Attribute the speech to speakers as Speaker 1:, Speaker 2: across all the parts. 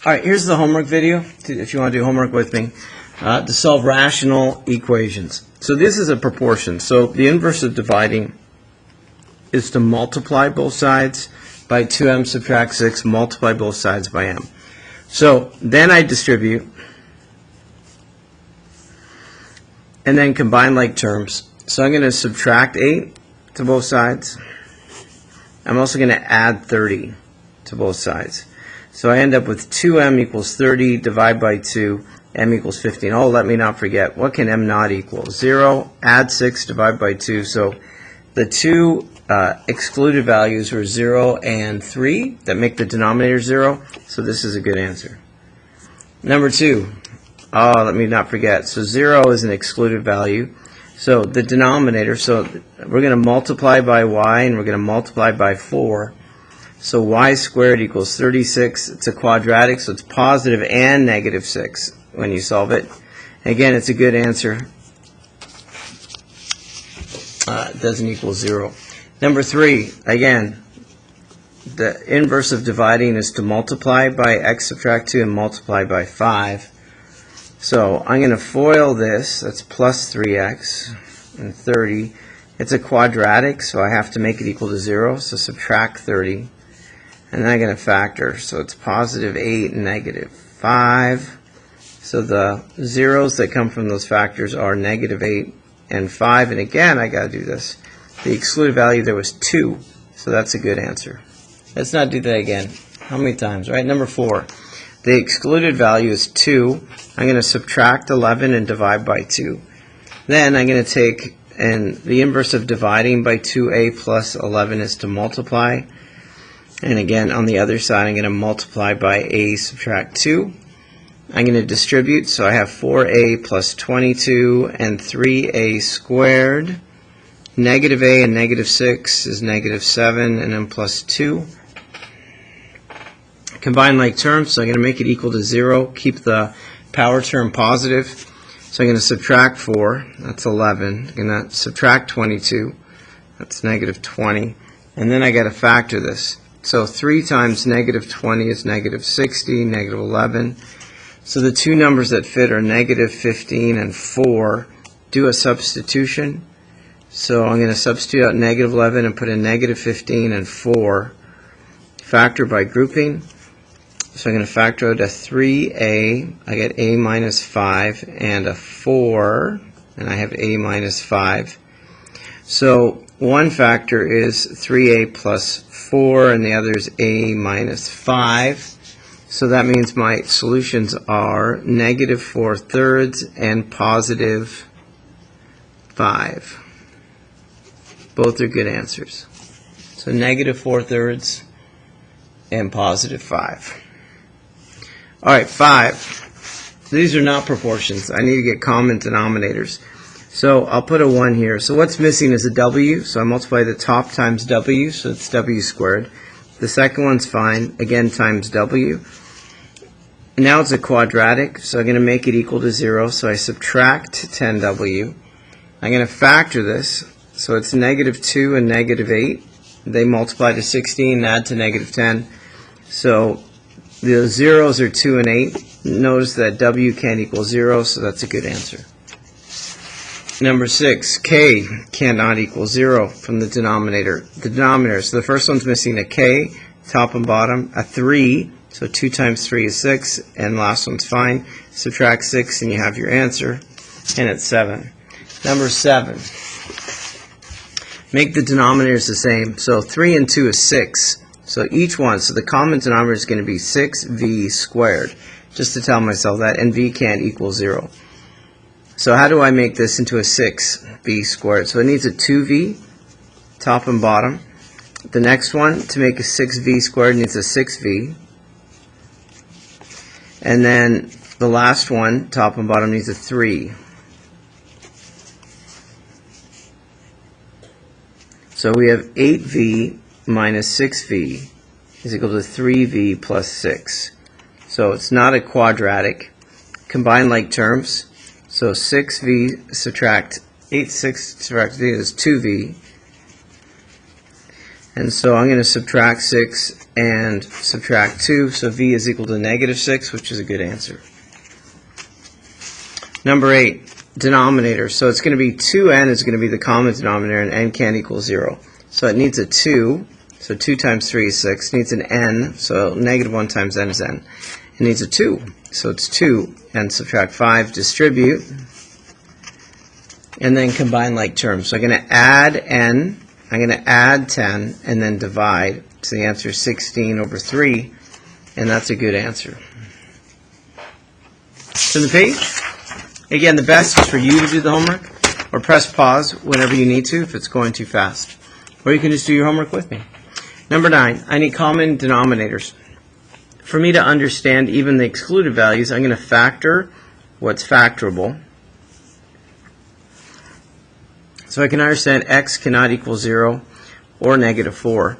Speaker 1: Alright, here's the homework video, if you want to do homework with me, to solve rational equations. So this is a proportion. So the inverse of dividing is to multiply both sides by 2m subtract 6, multiply both sides by m. So then I distribute, and then combine like terms. So I'm going to subtract 8 to both sides. I'm also going to add 30 to both sides. So I end up with 2m equals 30, divide by 2, m equals 15. Oh, let me not forget, what can m not equal? 0, add 6, divide by 2. So the two excluded values are 0 and 3 that make the denominator 0. So this is a good answer. Number 2, oh, let me not forget. So 0 is an excluded value. So the denominator, so we're going to multiply by y and we're going to multiply by 4. So y squared equals 36. It's a quadratic, so it's positive and negative 6 when you solve it. Again, it's a good answer. It doesn't equal 0. Number 3, again, the inverse of dividing is to multiply by x subtract 2 and multiply by 5. So I'm going to FOIL this. That's plus 3x and 30. It's a quadratic, so I have to make it equal to 0. So subtract 30. And then I'm going to factor. So it's positive 8 and negative 5. So the zeros that come from those factors are negative 8 and 5. And again, I got to do this. The excluded value there was 2. So that's a good answer. Let's not do that again. How many times, right? Number 4. The excluded value is 2. I'm going to subtract 11 and divide by 2. Then I'm going to take, and the inverse of dividing by 2a plus 11 is to multiply. And again, on the other side, I'm going to multiply by a subtract 2. I'm going to distribute, so I have 4a plus 22 and 3a squared. Negative a and negative 6 is negative 7, and then plus 2. Combine like terms, so I'm going to make it equal to 0. Keep the power term positive. So I'm going to subtract 4. That's 11. I'm going to subtract 22. That's negative 20. And then I got to factor this. So 3 times negative 20 is negative 60, negative 11. So the two numbers that fit are negative 15 and 4. Do a substitution. So I'm going to substitute out negative 11 and put in negative 15 and 4. Factor by grouping. So I'm going to factor out a 3a. I get a minus 5 and a 4. And I have a minus 5. So one factor is 3a plus 4 and the other is a minus 5. So that means my solutions are negative 4/3 and positive 5. Both are good answers. So negative 4/3 and positive 5. Alright, 5. These are not proportions. I need to get common denominators. So I'll put a 1 here. So what's missing is a w. So I multiply the top times w, so it's w squared. The second one's fine. Again, times w. Now it's a quadratic, so I'm going to make it equal to 0. So I subtract 10w. I'm going to factor this. So it's negative 2 and negative 8. They multiply to 16 and add to negative 10. So the zeros are 2 and 8. Notice that w can't equal 0, so that's a good answer. Number 6, k cannot equal 0 from the denominator. The denominator, so the first one's missing a k, top and bottom, a 3, so 2 times 3 is 6, and last one's fine. Subtract 6 and you have your answer, and it's 7. Number 7, make the denominators the same. So 3 and 2 is 6. So each one, so the common denominator is going to be 6v squared, just to tell myself that, and v can't equal 0. So how do I make this into a 6v squared? So it needs a 2v, top and bottom. The next one, to make a 6v squared, needs a 6v. And then the last one, top and bottom, needs a 3. So we have 8v minus 6v is equal to 3v plus 6. So it's not a quadratic. Combine like terms. So 6v subtract 8, 6 subtract v is 2v. And so I'm going to subtract 6 and subtract 2, so v is equal to negative 6, which is a good answer. Number 8, denominator. So it's going to be 2n is going to be the common denominator, and n can't equal 0. So it needs a 2, so 2 times 3 is 6. It needs an n, so negative 1 times n is n. It needs a 2, so it's 2, and subtract 5, distribute, and then combine like terms. So I'm going to add n, I'm going to add 10, and then divide. So the answer is 16 over 3, and that's a good answer. Turn the page. Again, the best is for you to do the homework, or press pause whenever you need to if it's going too fast. Or you can just do your homework with me. Number 9, I need common denominators. For me to understand even the excluded values, I'm going to factor what's factorable. So I can understand x cannot equal 0 or negative 4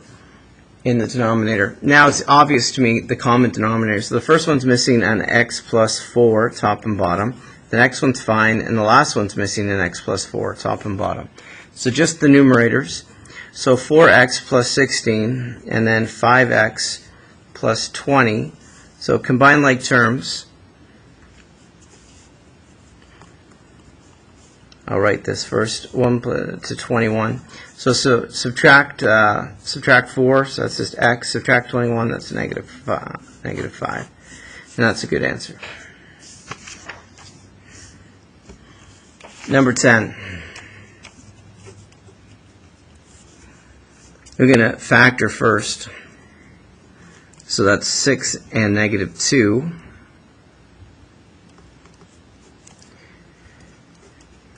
Speaker 1: in the denominator. Now it's obvious to me the common denominators. So the first one's missing an x plus 4, top and bottom. The next one's fine, and the last one's missing an x plus 4, top and bottom. So just the numerators. So 4x plus 16, and then 5x plus 20. So combine like terms. I'll write this first, 1 to 21. So subtract 4, so that's just x. Subtract 21, that's negative 5. And that's a good answer. Number 10. We're going to factor first. So that's 6 and negative 2.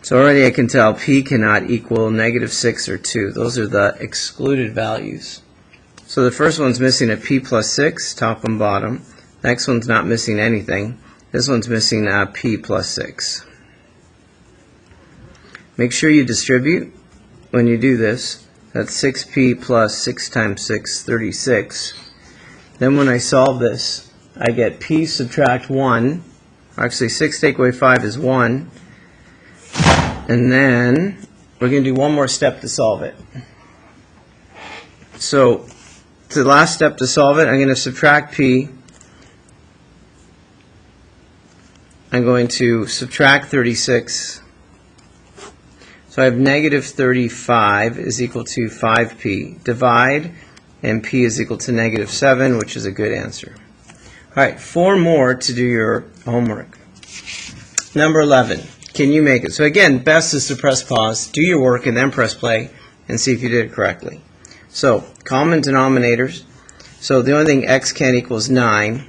Speaker 1: So already I can tell p cannot equal negative 6 or 2. Those are the excluded values. So the first one's missing a p plus 6, top and bottom. Next one's not missing anything. This one's missing a p plus 6. Make sure you distribute when you do this. That's 6p plus 6 times 6, 36. Then when I solve this, I get p subtract 1. Actually, 6 take away 5 is 1. And then we're going to do one more step to solve it. So the last step to solve it, I'm going to subtract p. I'm going to subtract 36. So I have negative 35 is equal to 5p. Divide, and p is equal to negative 7, which is a good answer. All right, 4 more to do your homework. Number 11, can you make it? So again, best is to press pause, do your work, and then press play, and see if you did it correctly. So common denominators. So the only thing x can equal is 9.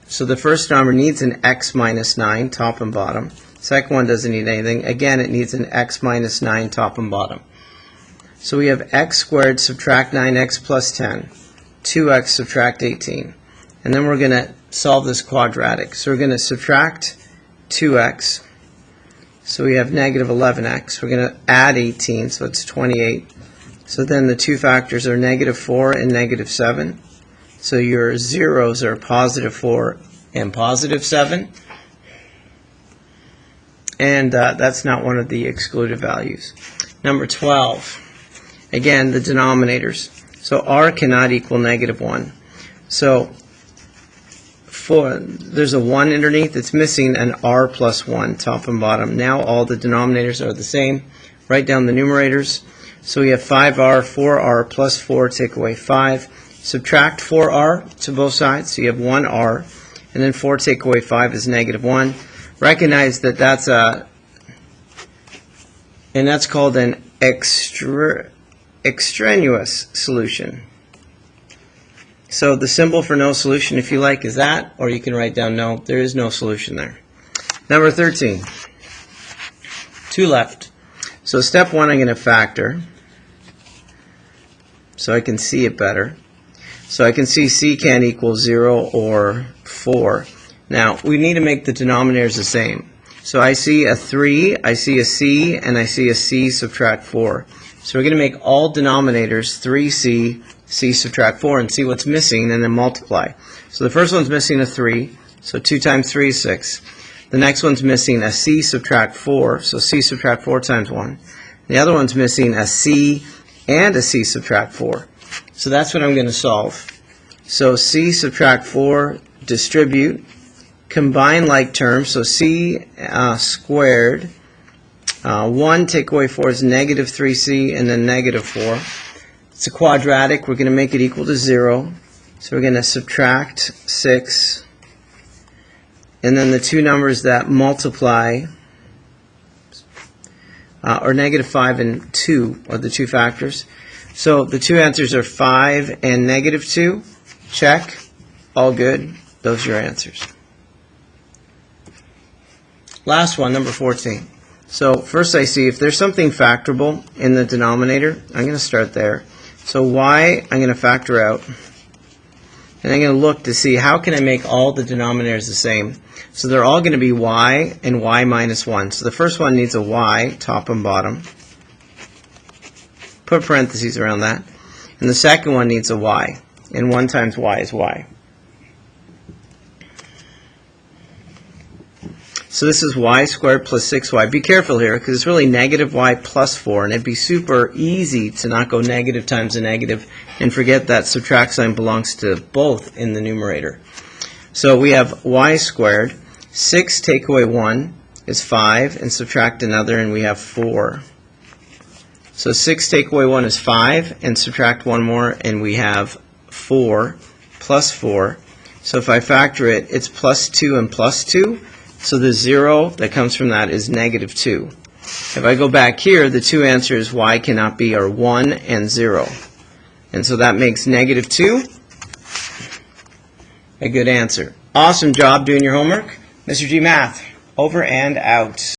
Speaker 1: So the first number needs an x minus 9, top and bottom. Second one doesn't need anything. Again, it needs an x minus 9, top and bottom. So we have x squared subtract 9x plus 10. 2x subtract 18. And then we're going to solve this quadratic. So we're going to subtract 2x. So we have negative 11x. We're going to add 18, so it's 28. So then the two factors are negative 4 and negative 7. So your zeros are positive 4 and positive 7. And that's not one of the excluded values. Number 12. Again, the denominators. So r cannot equal negative 1. So there's a 1 underneath. It's missing an r plus 1, top and bottom. Now all the denominators are the same. Write down the numerators. So we have 5r, 4r plus 4, take away 5. Subtract 4r to both sides, so you have 1r. And then 4 take away 5 is negative 1. Recognize that that's called an extraneous solution. So the symbol for no solution, if you like, is that, or you can write down no, there is no solution there. Number 13, 2 left. So step 1, I'm going to factor, so I can see it better. So I can see c can equal 0 or 4. Now, we need to make the denominators the same. So I see a 3, I see a c, and I see a c subtract 4. So we're going to make all denominators 3c, c subtract 4, and see what's missing, and then multiply. So the first one's missing a 3, so 2 times 3 is 6. The next one's missing a c subtract 4, so c subtract 4 times 1. The other one's missing a c and a c subtract 4. So that's what I'm going to solve. So c subtract 4, distribute, combine like terms, so c squared, 1 take away 4 is negative 3c, and then negative 4. It's a quadratic. We're going to make it equal to 0. So we're going to subtract 6. And then the two numbers that multiply, or negative 5 and 2 are the two factors. So the two answers are 5 and negative 2. Check. All good. Those are your answers. Last one, number 14. So first I see if there's something factorable in the denominator, I'm going to start there. So y, I'm going to factor out. And I'm going to look to see how can I make all the denominators the same. So they're all going to be y and y minus 1. So the first one needs a y, top and bottom. Put parentheses around that. And the second one needs a y. And 1 times y is y. So this is y squared plus 6y. Be careful here because it's really negative y plus 4. And it'd be super easy to not go negative times a negative and forget that subtract sign belongs to both in the numerator. So we have y squared. 6 take away 1 is 5 and subtract another and we have 4. So 6 take away 1 is 5 and subtract one more and we have 4 plus 4. So if I factor it, it's plus 2 and plus 2. So the 0 that comes from that is negative 2. If I go back here, the two answers y cannot be are 1 and 0. And so that makes negative 2 a good answer. Awesome job doing your homework. Mr. G Math, over and out.